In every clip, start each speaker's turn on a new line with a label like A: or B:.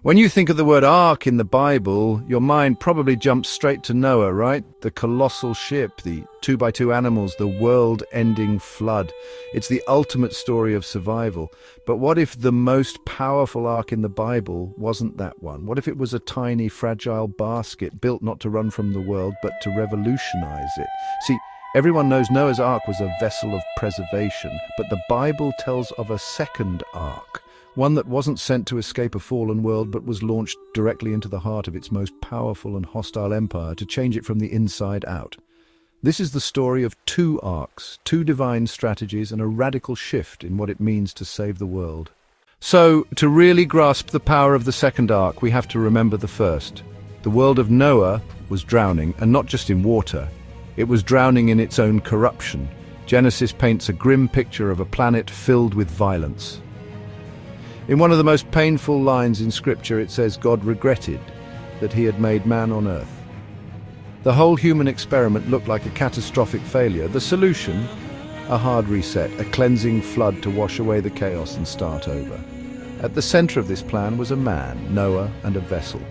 A: When you think of the word ark in the Bible, your mind probably jumps straight to Noah, right? The colossal ship, the 2x2 animals, the world-ending flood. It's the ultimate story of survival. But what if the most powerful ark in the Bible wasn't that one? What if it was a tiny, fragile basket built not to run from the world, but to revolutionize it? See, everyone knows Noah's ark was a vessel of preservation, but the Bible tells of a second ark. One that wasn't sent to escape a fallen world, but was launched directly into the heart of its most powerful and hostile empire to change it from the inside out. This is the story of two arks, two divine strategies, and a radical shift in what it means to save the world. So, to really grasp the power of the second ark, we have to remember the first. The world of Noah was drowning, and not just in water. It was drowning in its own corruption. Genesis paints a grim picture of a planet filled with violence. In one of the most painful lines in Scripture, it says God regretted that he had made man on earth. The whole human experiment looked like a catastrophic failure. The solution? A hard reset, a cleansing flood to wash away the chaos and start over. At the center of this plan was a man, Noah, and a vessel.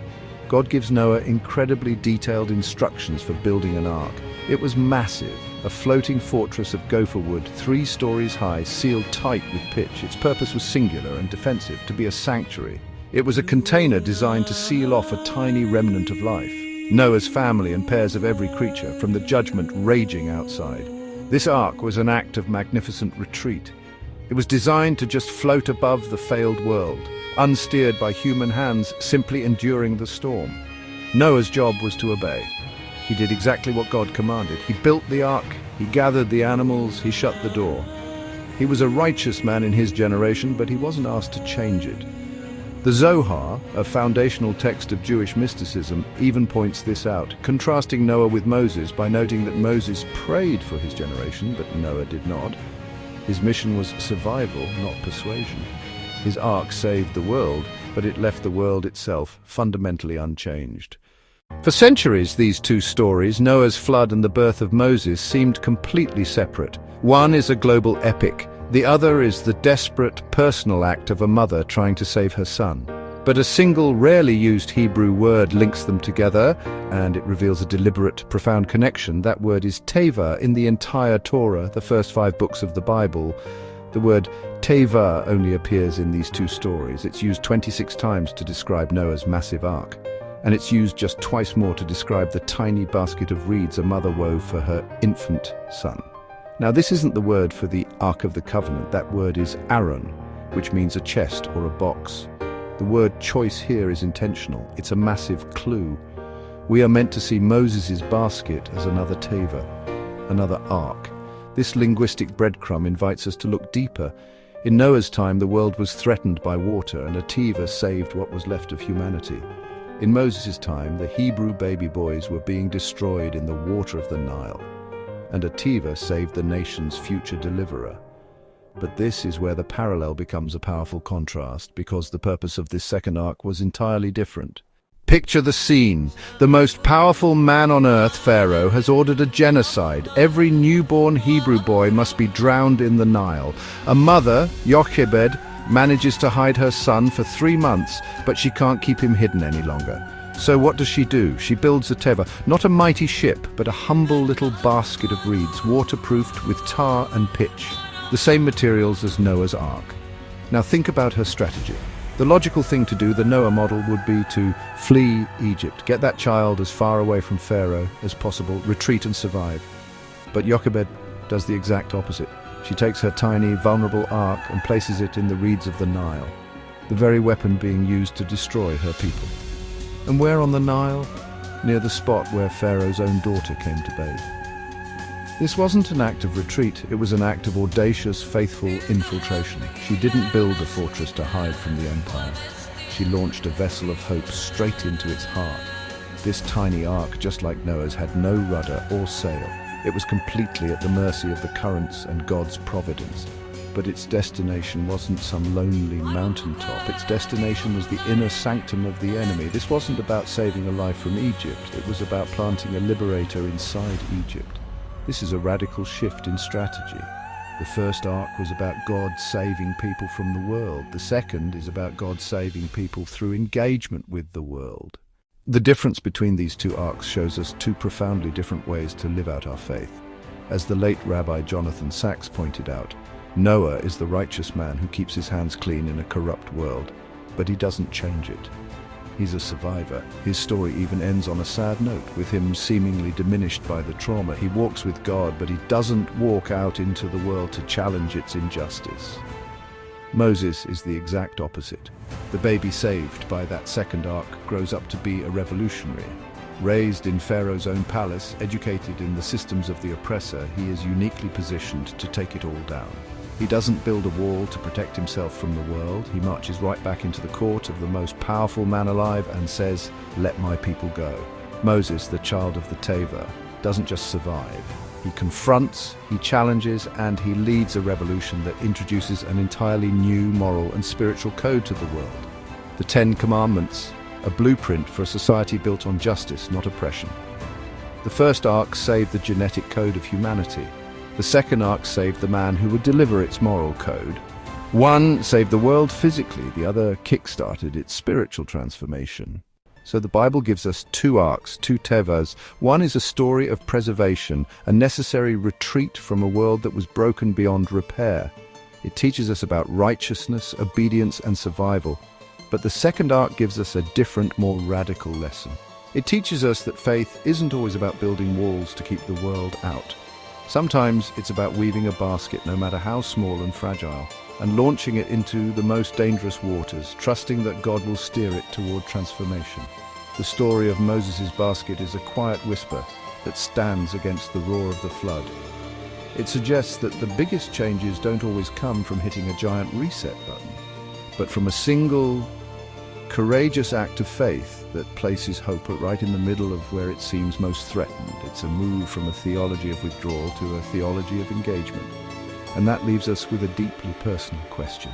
A: God gives Noah incredibly detailed instructions for building an ark. It was massive, a floating fortress of gopher wood, 3 stories high, sealed tight with pitch. Its purpose was singular and defensive, to be a sanctuary. It was a container designed to seal off a tiny remnant of life. Noah's family and pairs of every creature, from the judgment raging outside. This ark was an act of magnificent retreat. It was designed to just float above the failed world, unsteered by human hands, simply enduring the storm. Noah's job was to obey. He did exactly what God commanded. He built the ark, he gathered the animals, he shut the door. He was a righteous man in his generation, but he wasn't asked to change it. The Zohar, a foundational text of Jewish mysticism, even points this out, contrasting Noah with Moses by noting that Moses prayed for his generation, but Noah did not. His mission was survival, not persuasion. His ark saved the world, but it left the world itself fundamentally unchanged. For centuries, these two stories, Noah's flood and the birth of Moses, seemed completely separate. One is a global epic. The other is the desperate, personal act of a mother trying to save her son. But a single, rarely used Hebrew word links them together, and it reveals a deliberate, profound connection. That word is tevah. In the entire Torah, the first 5 books of the Bible, the word tevah only appears in these two stories. It's used 26 times to describe Noah's massive ark. And it's used just twice more to describe the tiny basket of reeds a mother wove for her infant son. Now, this isn't the word for the Ark of the Covenant. That word is Aaron, which means a chest or a box. The word choice here is intentional. It's a massive clue. We are meant to see Moses' basket as another tevah, another ark. This linguistic breadcrumb invites us to look deeper. In Noah's time, the world was threatened by water, and a tevah saved what was left of humanity. In Moses' time, the Hebrew baby boys were being destroyed in the water of the Nile, and a tevah saved the nation's future deliverer. But this is where the parallel becomes a powerful contrast, because the purpose of this second ark was entirely different. Picture the scene. The most powerful man on earth, Pharaoh, has ordered a genocide. Every newborn Hebrew boy must be drowned in the Nile. A mother, Jochebed, manages to hide her son for 3 months, but she can't keep him hidden any longer. So what does she do? She builds a tevah, not a mighty ship, but a humble little basket of reeds, waterproofed with tar and pitch, the same materials as Noah's ark. Now think about her strategy. The logical thing to do, the Noah model, would be to flee Egypt, get that child as far away from Pharaoh as possible, retreat and survive. But Jochebed does the exact opposite. She takes her tiny, vulnerable ark and places it in the reeds of the Nile, the very weapon being used to destroy her people. And where on the Nile? Near the spot where Pharaoh's own daughter came to bathe. This wasn't an act of retreat, it was an act of audacious, faithful infiltration. She didn't build a fortress to hide from the empire. She launched a vessel of hope straight into its heart. This tiny ark, just like Noah's, had no rudder or sail. It was completely at the mercy of the currents and God's providence. But its destination wasn't some lonely mountaintop. Its destination was the inner sanctum of the enemy. This wasn't about saving a life from Egypt. It was about planting a liberator inside Egypt. This is a radical shift in strategy. The first ark was about God saving people from the world. The second is about God saving people through engagement with the world. The difference between these two arks shows us two profoundly different ways to live out our faith. As the late Rabbi Jonathan Sacks pointed out, Noah is the righteous man who keeps his hands clean in a corrupt world, but he doesn't change it. He's a survivor. His story even ends on a sad note, with him seemingly diminished by the trauma. He walks with God, but he doesn't walk out into the world to challenge its injustice. Moses is the exact opposite. The baby saved by that second ark grows up to be a revolutionary. Raised in Pharaoh's own palace, educated in the systems of the oppressor, he is uniquely positioned to take it all down. He doesn't build a wall to protect himself from the world. He marches right back into the court of the most powerful man alive and says, "Let my people go." Moses, the child of the tevah, doesn't just survive. He confronts, he challenges, and he leads a revolution that introduces an entirely new moral and spiritual code to the world. The 10 Commandments, a blueprint for a society built on justice, not oppression. The first ark saved the genetic code of humanity. The second ark saved the man who would deliver its moral code. One saved the world physically, the other kick-started its spiritual transformation. So the Bible gives us two arks, two tevahs. One is a story of preservation, a necessary retreat from a world that was broken beyond repair. It teaches us about righteousness, obedience, and survival. But the second ark gives us a different, more radical lesson. It teaches us that faith isn't always about building walls to keep the world out. Sometimes it's about weaving a basket, no matter how small and fragile, and launching it into the most dangerous waters, trusting that God will steer it toward transformation. The story of Moses' basket is a quiet whisper that stands against the roar of the flood. It suggests that the biggest changes don't always come from hitting a giant reset button, but from a single, courageous act of faith that places hope right in the middle of where it seems most threatened. It's a move from a theology of withdrawal to a theology of engagement. And that leaves us with a deeply personal question.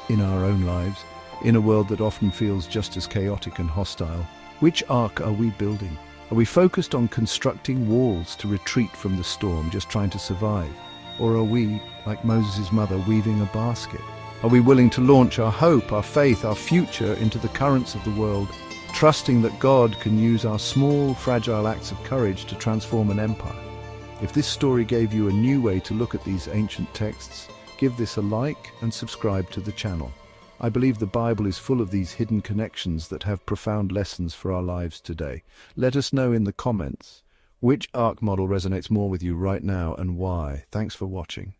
A: In our own lives, in a world that often feels just as chaotic and hostile, which ark are we building? Are we focused on constructing walls to retreat from the storm, just trying to survive? Or are we, like Moses' mother, weaving a basket? Are we willing to launch our hope, our faith, our future into the currents of the world, trusting that God can use our small, fragile acts of courage to transform an empire? If this story gave you a new way to look at these ancient texts, give this a like and subscribe to the channel. I believe the Bible is full of these hidden connections that have profound lessons for our lives today. Let us know in the comments which ark model resonates more with you right now and why. Thanks for watching.